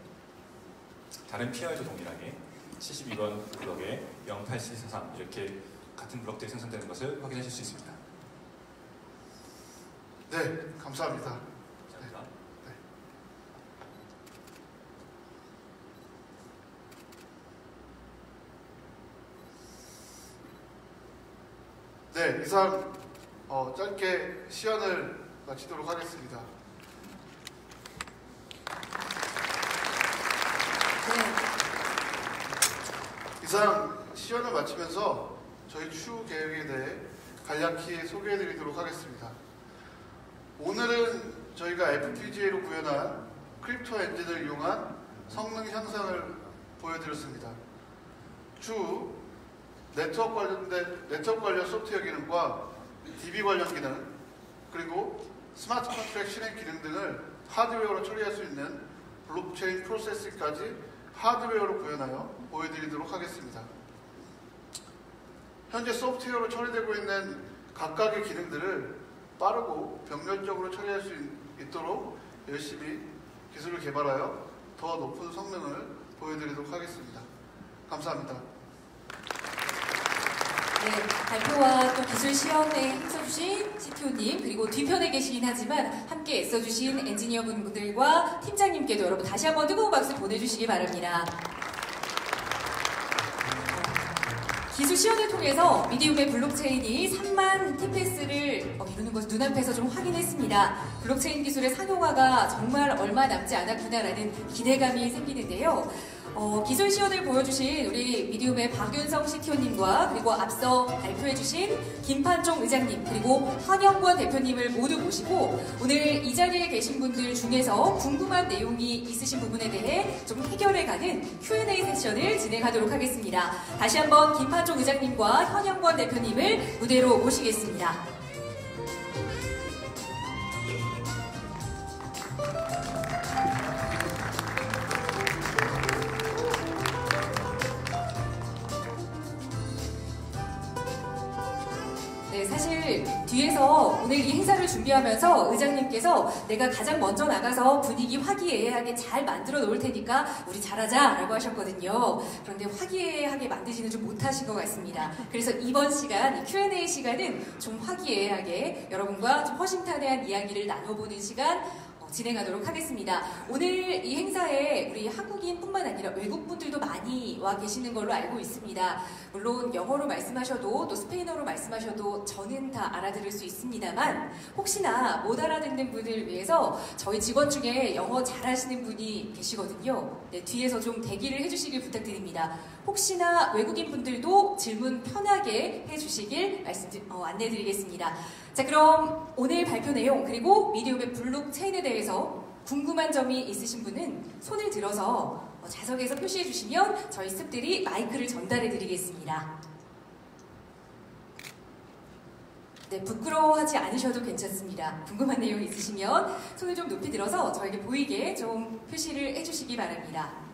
다른 피어에도 동일하게 72번 블럭에 08CD43 이렇게 같은 블럭들이 생성되는 것을 확인하실 수 있습니다. 네, 감사합니다. 감사합니다. 네, 이상 짧게 시연을 마치도록 하겠습니다. 이상 시연을 마치면서 저희 추후 계획에 대해 간략히 소개해드리도록 하겠습니다. 오늘은 저희가 FPGA로 구현한 크립토 엔진을 이용한 성능 향상을 보여드렸습니다. 추후 네트워크 관련 소프트웨어 기능과 DB 관련 기능, 그리고 스마트 컨트랙 실행 기능 등을 하드웨어로 처리할 수 있는 블록체인 프로세싱까지 하드웨어로 구현하여 보여드리도록 하겠습니다. 현재 소프트웨어로 처리되고 있는 각각의 기능들을 빠르고 병렬적으로 처리할 수 있도록 열심히 기술을 개발하여 더 높은 성능을 보여드리도록 하겠습니다. 감사합니다. 네, 발표와 또 기술 시연에 힘써주신 CTO님, 그리고 뒤편에 계시긴 하지만 함께 애써주신 엔지니어분들과 팀장님께도 여러분 다시 한번 뜨거운 박수 보내주시기 바랍니다. 기술 시연을 통해서 미디움의 블록체인이 3만 TPS를 이루는 것을 눈앞에서 좀 확인했습니다. 블록체인 기술의 상용화가 정말 얼마 남지 않았구나라는 기대감이 생기는데요. 기술 시연을 보여주신 우리 미디움의 박윤성 CTO님과 그리고 앞서 발표해주신 김판종 의장님 그리고 한영권 대표님을 모두 모시고 오늘 이 자리에 계신 분들 중에서 궁금한 내용이 있으신 부분에 대해 좀 해결해가는 Q&A 세션을 진행하도록 하겠습니다. 다시 한번 김판종 의장님과 현영권 대표님을 무대로 모시겠습니다. 사실 뒤에서 오늘 이 행사를 준비하면서 의장님께서 내가 가장 먼저 나가서 분위기 화기애애하게 잘 만들어 놓을 테니까 우리 잘하자 라고 하셨거든요. 그런데 화기애애하게 만드시는 좀 못하신 것 같습니다. 그래서 이번 시간 Q&A 시간은 좀 화기애애하게 여러분과 좀 허심탄회한 이야기를 나눠보는 시간 진행하도록 하겠습니다. 오늘 이 행사에 우리 한국인뿐만 아니라 외국분들도 많이 와 계시는 걸로 알고 있습니다. 물론 영어로 말씀하셔도 또 스페인어로 말씀하셔도 저는 다 알아들을 수 있습니다만 혹시나 못 알아듣는 분을 위해서 저희 직원 중에 영어 잘하시는 분이 계시거든요. 네, 뒤에서 좀 대기를 해주시길 부탁드립니다. 혹시나 외국인 분들도 질문 편하게 해주시길 안내드리겠습니다. 자, 그럼 오늘 발표 내용 그리고 미디움의 블록체인에 대해서 궁금한 점이 있으신 분은 손을 들어서 좌석에서 표시해 주시면 저희 스태프들이 마이크를 전달해 드리겠습니다. 네, 부끄러워하지 않으셔도 괜찮습니다. 궁금한 내용 있으시면 손을 좀 높이 들어서 저에게 보이게 좀 표시를 해주시기 바랍니다.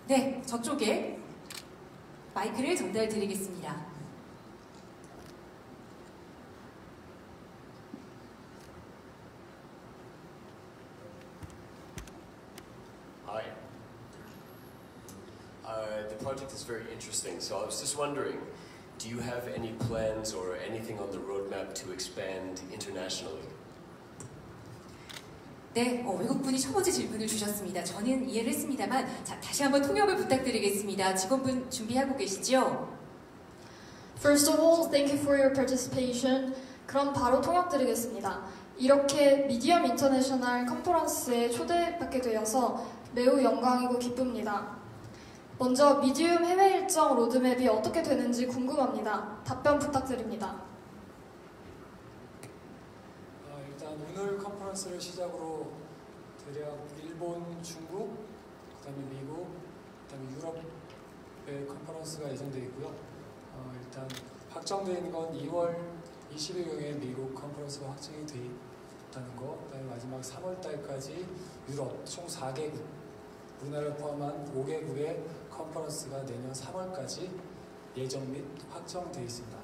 네, 저쪽에 마이크를 전달 드리겠습니다. Hi. The project is very interesting, so I was just wondering, do you have any plans or anything on the roadmap to expand internationally? 네, 외국분이 첫 번째 질문을 주셨습니다. 저는 이해를 했습니다만, 자, 다시 한번 통역을 부탁드리겠습니다. 직원분 준비하고 계시죠? First of all, thank you for your participation. 그럼 바로 통역 드리겠습니다. 이렇게 미디엄 인터내셔널 컨퍼런스에 초대받게 되어서 매우 영광이고 기쁩니다. 먼저 미디움 해외 일정 로드맵이 어떻게 되는지 궁금합니다. 답변 부탁드립니다. 일단 오늘 컨퍼런스를 시작으로 대략 일본, 중국, 그다음에 미국, 그다음에 유럽의 컨퍼런스가 예정되어 있고요. 일단 확정되어 있는 건 2월 20일경에 미국 컨퍼런스가 확정이 되어 있다는 거, 그다음에 마지막 3월 달까지 유럽 총 4개국, 우리나라를 포함한 5개국의 컨퍼런스가 내년 3월까지 예정 및 확정되어 있습니다.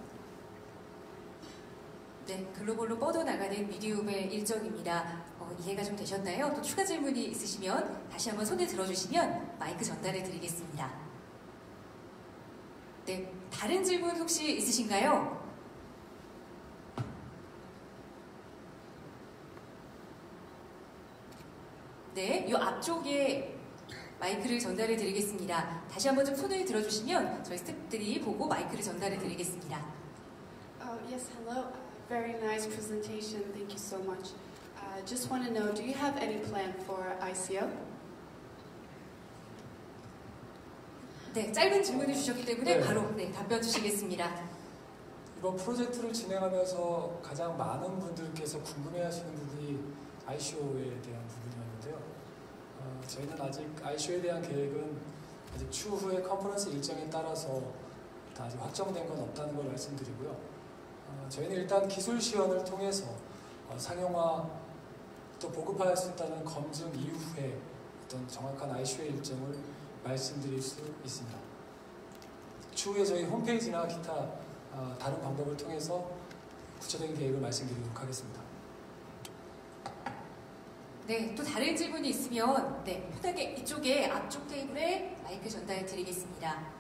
네, 글로벌로 뻗어나가는 미디움의 일정입니다. 이해가 좀 되셨나요? 또 추가 질문이 있으시면 다시 한번 손을 들어주시면 마이크 전달해 드리겠습니다. 네, 다른 질문 혹시 있으신가요? 네, 이 앞쪽에 마이크를 전달해 드리겠습니다. 다시 한번 좀 손을 들어주시면 저희 스태프들이 보고 마이크를 전달해 드리겠습니다. Yes, hello. Very nice presentation. Thank you so much. Just want to know, do you have any plan for ICO? 네, 짧은 질문을 주셨기 때문에 네. 바로 답변 주시겠습니다. 이번 프로젝트를 진행하면서 가장 많은 분들께서 궁금해하시는 부분이 ICO에 대한 부분이었는데요. 저희는 아직 ICO에 대한 계획은 아직 추후에 컨퍼런스 일정에 따라서 아직 확정된 건 없다는 걸 말씀드리고요. 저희는 일단 기술 시연을 통해서 상용화 또 보급할 수 있다는 검증 이후에 어떤 정확한 ICO의 일정을 말씀드릴 수 있습니다. 추후에 저희 홈페이지나 기타 다른 방법을 통해서 구체적인 계획을 말씀드리도록 하겠습니다. 네, 또 다른 질문이 있으면 편하게 이쪽에 앞쪽 테이블에 마이크 전달 드리겠습니다.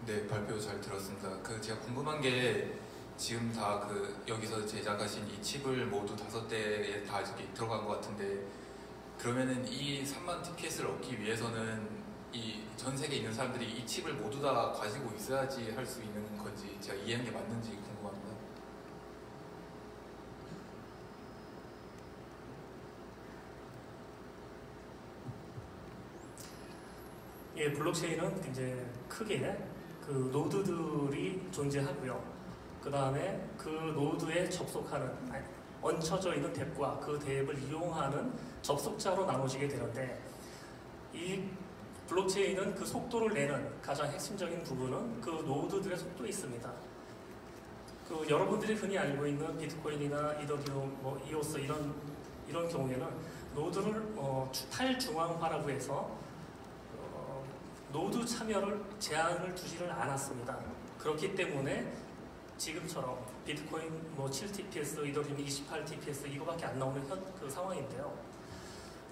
네, 발표 잘 들었습니다. 제가 궁금한 게 지금 다 여기서 제작하신 이 칩을 모두 5대에 다 들어간 것 같은데, 그러면은 이 3만 TPS를 얻기 위해서는 이 전 세계에 있는 사람들이 이 칩을 모두 다 가지고 있어야지 할 수 있는 건지, 제가 이해한 게 맞는지 궁금합니다. 예, 블록체인은 이제 크게 노드들이 존재하고요. 그 다음에 그 노드에 접속하는, 얹혀져 있는 덱과 그 덱을 이용하는 접속자로 나눠지게 되는데, 이 블록체인은 그 속도를 내는 가장 핵심적인 부분은 그 노드들의 속도에 있습니다. 여러분들이 흔히 알고 있는 비트코인이나 이더리움, 이오스 이런 경우에는 노드를 탈중앙화라고 해서 노드 참여를 제한을 두지를 않았습니다. 그렇기 때문에 지금처럼 비트코인 7TPS, 이더리움 28TPS 이거밖에 안 나오는 상황인데요.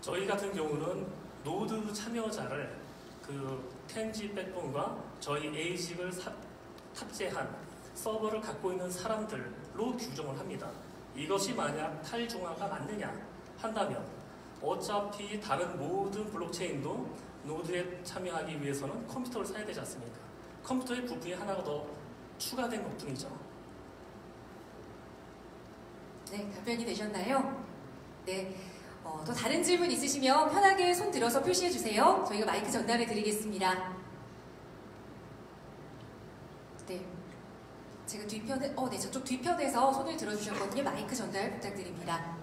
저희 같은 경우는 노드 참여자를 텐지 백본과 저희 에이식을 탑재한 서버를 갖고 있는 사람들로 규정을 합니다. 이것이 만약 탈중앙화가 맞느냐 한다면 어차피 다른 모든 블록체인도 노드에 참여하기 위해서는 컴퓨터를 사야 되지 않습니까? 컴퓨터의 부품이 하나가 더 추가된 것뿐이죠. 네, 답변이 되셨나요? 네. 또 다른 질문 있으시면 편하게 손 들어서 표시해 주세요. 저희가 마이크 전달해 드리겠습니다. 네. 제가 뒤편에, 저쪽 뒤편에서 손을 들어주셨거든요. 마이크 전달 부탁드립니다.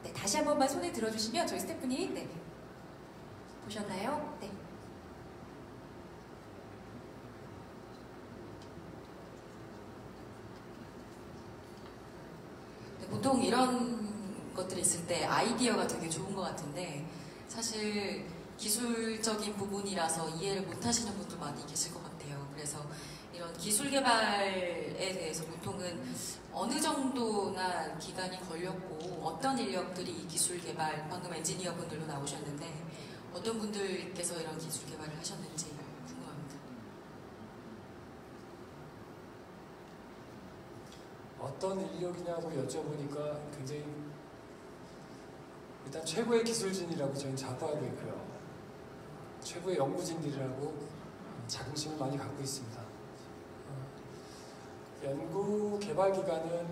네, 다시 한 번만 손을 들어주시면 저희 스태프분이 보셨나요? 네. 보통 이런 것들이 있을 때 아이디어가 되게 좋은 것 같은데, 사실 기술적인 부분이라서 이해를 못 하시는 분도 많이 계실 것 같아요. 그래서 이런 기술 개발에 대해서 보통은 어느 정도나 기간이 걸렸고 어떤 인력들이 이 기술 개발, 방금 엔지니어 분들도 나오셨는데 어떤 분들께서 이런 기술 개발을 하셨는지 궁금합니다. 어떤 인력이냐고 여쭤보니까 굉장히 일단 최고의 기술진이라고 저희는 자부하고 있고요. 최고의 연구진들이라고 자긍심을 많이 갖고 있습니다. 연구 개발 기간은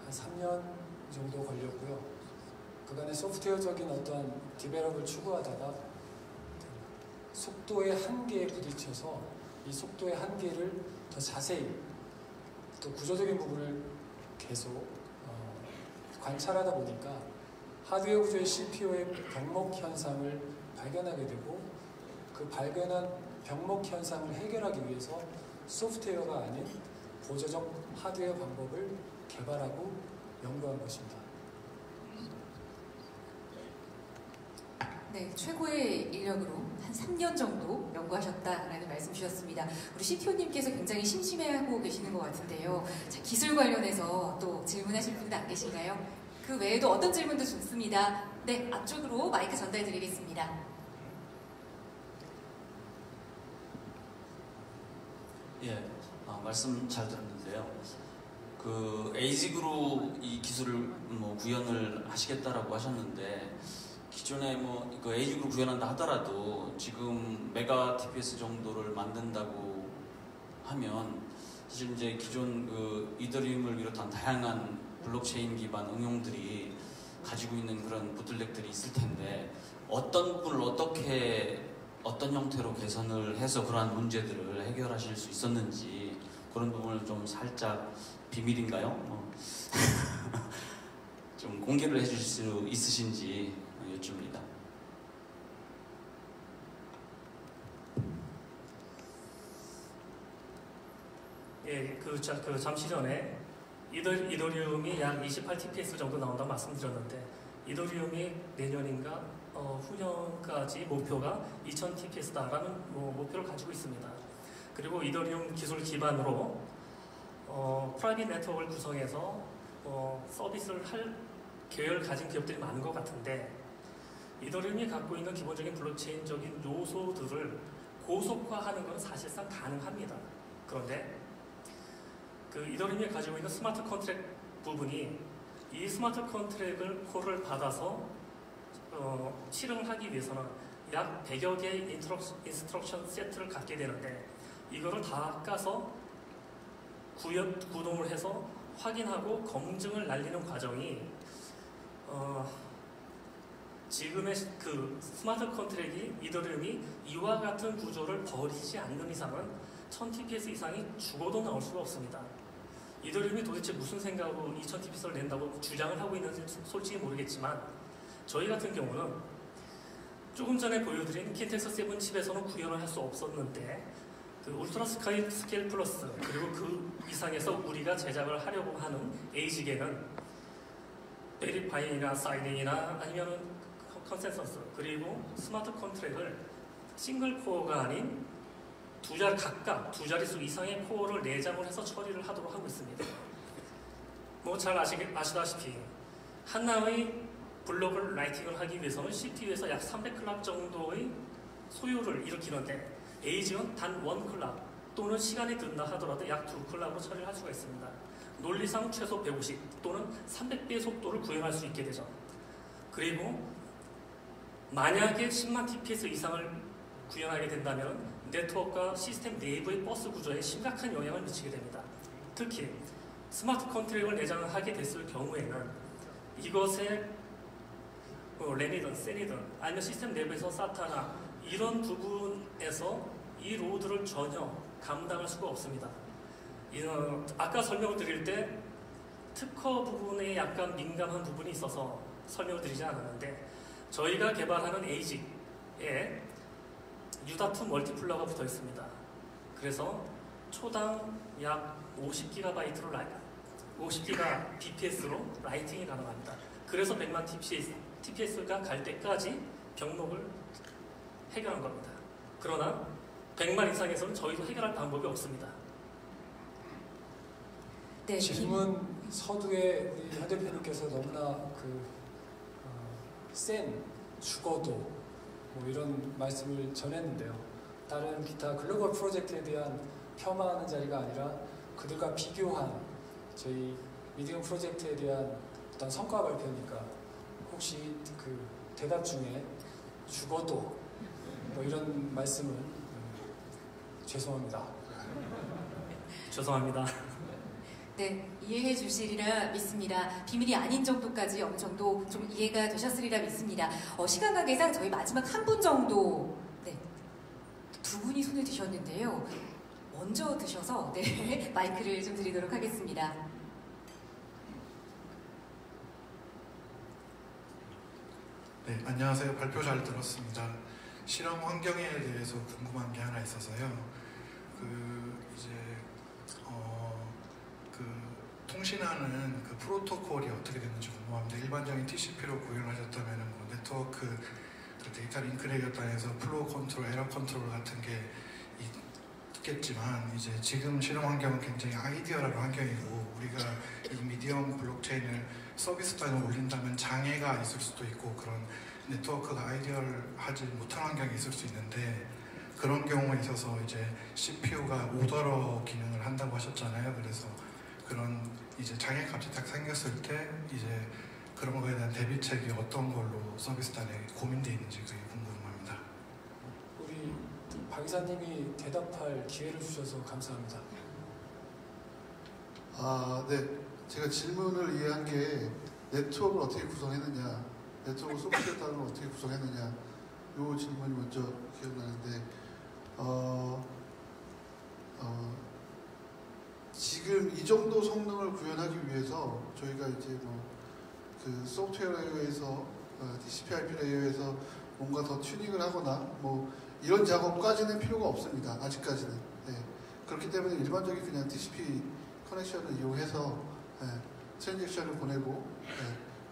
한 3년 정도 걸렸고요. 그간의 소프트웨어적인 어떤 디벨롭을 추구하다가 속도의 한계에 부딪혀서 이 속도의 한계를 더 자세히 또 구조적인 부분을 계속 관찰하다 보니까 하드웨어 구조의 CPU의 병목 현상을 발견하게 되고 그 발견한 병목 현상을 해결하기 위해서 소프트웨어가 아닌 보조적 하드웨어 방법을 개발하고 연구한 것입니다. 네, 최고의 인력으로 한 3년 정도 연구하셨다라는 말씀 주셨습니다. 우리 CTO님께서 굉장히 심심해하고 계시는 것 같은데요. 자, 기술 관련해서 또 질문하실 분들 안 계신가요? 그 외에도 어떤 질문도 좋습니다. 네, 앞쪽으로 마이크 전달 드리겠습니다. 예, 말씀 잘 들었는데요. 그 에이직으로 이 기술을 구현을 하시겠다라고 하셨는데 기존에 그 에이직으로 구현한다 하더라도 지금 메가 TPS 정도를 만든다고 하면 사실 이제 기존 그 이더리움을 비롯한 다양한 블록체인 기반 응용들이 가지고 있는 그런 보틀넥들이 있을 텐데 어떤 부분을 어떤 형태로 개선을 해서 그러한 문제들을 해결하실 수 있었는지 그런 부분을 좀 살짝 비밀인가요? 좀 공개를 해주실 수 있으신지 여쭙니다. 예, 잠시 전에 이더리움이 약 28TPS 정도 나온다고 말씀드렸는데 이더리움이 내년인가 후년까지 목표가 2000TPS다라는 목표를 가지고 있습니다. 그리고 이더리움 기술 기반으로 프라이빗 네트워크를 구성해서 서비스를 할 계획을 가진 기업들이 많은 것 같은데 이더리움이 갖고 있는 기본적인 블록체인적인 요소들을 고속화하는 것은 사실상 가능합니다. 그런데 그 이더리움이 가지고 있는 스마트 컨트랙 부분이 이 스마트 컨트랙을 콜을 받아서 실행하기 위해서는 약 100여 개의 인스트럭션 세트를 갖게 되는데 이거를 다 깎아서 구동을 해서 확인하고 검증을 날리는 과정이 지금의 그 스마트 컨트랙이 이더리움이 이와 같은 구조를 버리지 않는 이상은 1000TPS 이상이 죽어도 나올 수가 없습니다. 이더리움이 도대체 무슨 생각으로 2000TPS를 낸다고 주장을 하고 있는지 솔직히 모르겠지만 저희 같은 경우는 조금 전에 보여드린 킨텍스 7 칩에서는 구현을 할 수 없었는데 그 울트라 스케일 플러스 그리고 그 이상에서 우리가 제작을 하려고 하는 에이직에는 베리파이나 사이닝이나 아니면은 컨센서스 그리고 스마트 컨트랙을 싱글 코어가 아닌 각각 두 자릿수 이상의 코어를 내장을 해서 처리를 하도록 하고 있습니다. 잘 아시다시피 하나의 블록을 라이팅을 하기 위해서는 CPU에서 약 300클락 정도의 소요를 일으키는데 에이직은 단 1클락 또는 시간이 든다 하더라도 약 2클락으로 처리를 할 수가 있습니다. 논리상 최소 150 또는 300배의 속도를 구현할 수 있게 되죠. 그리고 만약에 10만 TPS 이상을 구현하게 된다면 네트워크와 시스템 내부의 버스 구조에 심각한 영향을 미치게 됩니다. 특히 스마트 컨트랙을 내장하게 됐을 경우에는 이것에 램이든 셀이든 아니면 시스템 내부에서 사타나 이런 부분에서 이 로드를 전혀 감당할 수가 없습니다. 아까 설명을 드릴 때 특허 부분에 약간 민감한 부분이 있어서 설명을 드리지 않았는데 저희가 개발하는 에이직에 유다2 멀티플러가 붙어 있습니다. 그래서 초당 약 50GB로 50GB BPS로 라이팅이 가능합니다. 그래서 100만 TPS가 갈 때까지 병목을 해결한 겁니다. 그러나 100만 이상에서는 저희도 해결할 방법이 없습니다. 네, 질문 서두에 우리 현 대표님께서 너무나 센 죽어도 이런 말씀을 전했는데요. 다른 기타 글로벌 프로젝트에 대한 폄하하는 자리가 아니라 그들과 비교한 저희 미디움 프로젝트에 대한 어떤 성과 발표니까 혹시 그 대답 중에 죽어도 뭐 이런 말씀은 죄송합니다. 죄송합니다. 네, 이해해 주시리라 믿습니다. 비밀이 아닌 정도까지 어느 정도 좀 이해가 되셨으리라 믿습니다. 시간 관계상 저희 마지막 한 분 정도, 네, 두 분이 손을 드셨는데요. 먼저 드셔서 네, 마이크를 좀 드리도록 하겠습니다. 네, 안녕하세요. 발표 잘 들었습니다. 실험 환경에 대해서 궁금한 게 하나 있어서요. 통신하는 그 프로토콜이 어떻게 되는지 궁금합니다. 일반적인 TCP로 구현하셨다면 뭐 네트워크 그 데이터 링크레이어 단에서 플로우 컨트롤, 에러 컨트롤 같은 게 있겠지만 이제 지금 실험 환경은 굉장히 아이디어라는 환경이고 우리가 이 미디엄 블록체인을 서비스 단에 올린다면 장애가 있을 수도 있고 그런 네트워크가 아이디어하지 못한 환경이 있을 수 있는데 그런 경우에 있어서 이제 CPU가 오더러 기능을 한다고 하셨잖아요. 그래서 그런 이제 장애가 갑자기 딱 생겼을 때 이제 그런 거에 대한 대비책이 어떤 걸로 서비스 단에 고민되어 있는지 그게 궁금합니다. 우리 박 이사님이 대답할 기회를 주셔서 감사합니다. 네. 제가 질문을 이해한 게 네트워크를 어떻게 구성했느냐, 네트워크 소프트웨어 단을 어떻게 구성했느냐, 요 질문이 먼저 기억나는데 지금 이 정도 성능을 구현하기 위해서 저희가 이제 뭐 그 소프트웨어 레이어에서 TCP IP 레이어에서 뭔가 더 튜닝을 하거나 뭐 이런 작업까지는 필요가 없습니다. 아직까지는. 네. 그렇기 때문에 일반적인 그냥 TCP 커넥션을 이용해서 트랜잭션을 보내고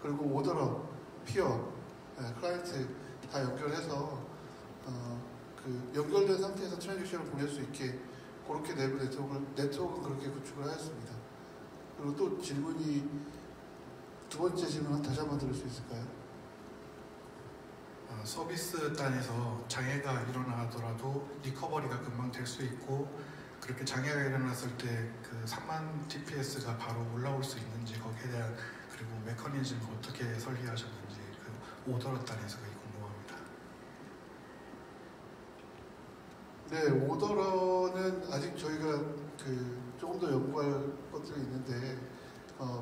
그리고 오더러, 피어, 클라이언트 다 연결해서 그 연결된 상태에서 트랜잭션을 보낼 수 있게 그렇게 내부 네트워크는 그렇게 구축을 하였습니다. 그리고 또 질문이 두 번째 질문은 다시 한번 들을 수 있을까요? 서비스 단에서 장애가 일어나더라도 리커버리가 금방 될 수 있고 그렇게 장애가 일어났을 때 그 3만 TPS가 바로 올라올 수 있는지 거기에 대한 그리고 메커니즘을 어떻게 설계하셨는지 그 오더러 단에서 그게 궁금합니다. 네, 오더러는 아직 저희가 그 조금 더 연구할 것들이 있는데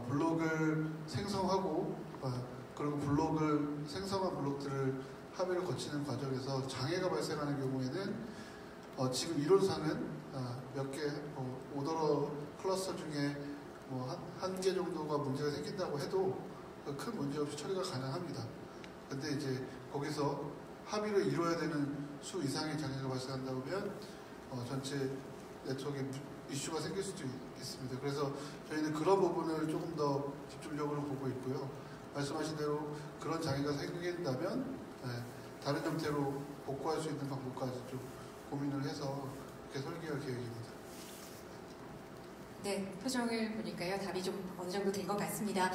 블록을 생성하고 그리고 블록을 생성한 블록들을 합의를 거치는 과정에서 장애가 발생하는 경우에는 지금 이론상은 몇 개 오더러 클러스터 중에 뭐 한 개 정도가 문제가 생긴다고 해도 큰 문제 없이 처리가 가능합니다. 근데 이제 거기서 합의를 이루어야 되는 수 이상의 장애가 발생한다면 전체 네트워크에 이슈가 생길 수도 있습니다. 그래서 저희는 그런 부분을 조금 더 집중적으로 보고 있고요. 말씀하신 대로 그런 장애가 생긴다면 다른 형태로 복구할 수 있는 방법까지 좀 고민을 해서 그렇게 설계할 계획입니다. 네, 표정을 보니까요. 답이 좀 어느 정도 된 것 같습니다.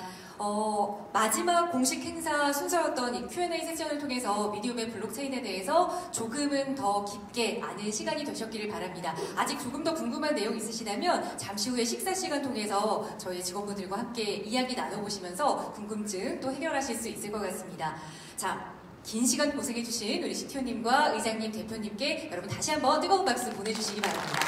마지막 공식 행사 순서였던 이 Q&A 세션을 통해서 미디움의 블록체인에 대해서 조금은 더 깊게 아는 시간이 되셨기를 바랍니다. 아직 조금 더 궁금한 내용 있으시다면 잠시 후에 식사 시간 통해서 저희 직원분들과 함께 이야기 나눠보시면서 궁금증 또 해결하실 수 있을 것 같습니다. 자, 긴 시간 고생해주신 우리 CTO님과 의장님, 대표님께 여러분 다시 한번 뜨거운 박수 보내주시기 바랍니다.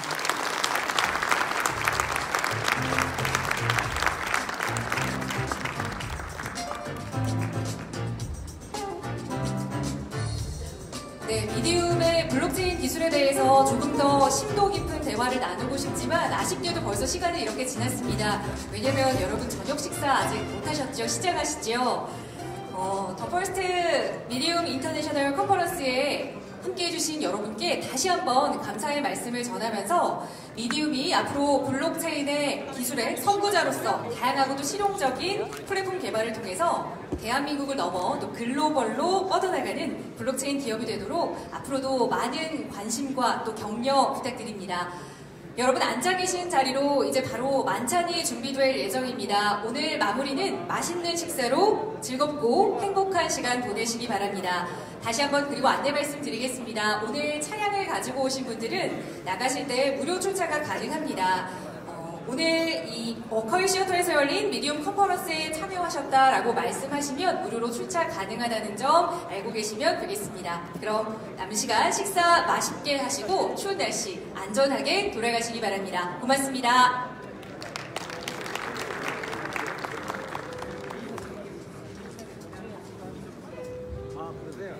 네, 미디움의 블록체인 기술에 대해서 조금 더 심도 깊은 대화를 나누고 싶지만 아쉽게도 벌써 시간이 이렇게 지났습니다. 왜냐면 여러분 저녁 식사 아직 못하셨죠? 시작하시죠? 더 퍼스트 미디움 인터내셔널 컨퍼런스에 함께 해주신 여러분께 다시 한번 감사의 말씀을 전하면서 미디움이 앞으로 블록체인의 기술의 선구자로서 다양하고도 실용적인 플랫폼 개발을 통해서 대한민국을 넘어 또 글로벌로 뻗어나가는 블록체인 기업이 되도록 앞으로도 많은 관심과 또 격려 부탁드립니다. 여러분 앉아 계신 자리로 이제 바로 만찬이 준비될 예정입니다. 오늘 마무리는 맛있는 식사로 즐겁고 행복한 시간 보내시기 바랍니다. 다시 한번 그리고 안내 말씀드리겠습니다. 오늘 차량을 가지고 오신 분들은 나가실 때 무료 주차가 가능합니다. 오늘 이 워커힐 시어터에서 열린 미디움 컨퍼런스에 참여하셨다라고 말씀하시면 무료로 출차 가능하다는 점 알고 계시면 되겠습니다. 그럼 남은 시간 식사 맛있게 하시고 추운 날씨 안전하게 돌아가시기 바랍니다. 고맙습니다. 그러세요?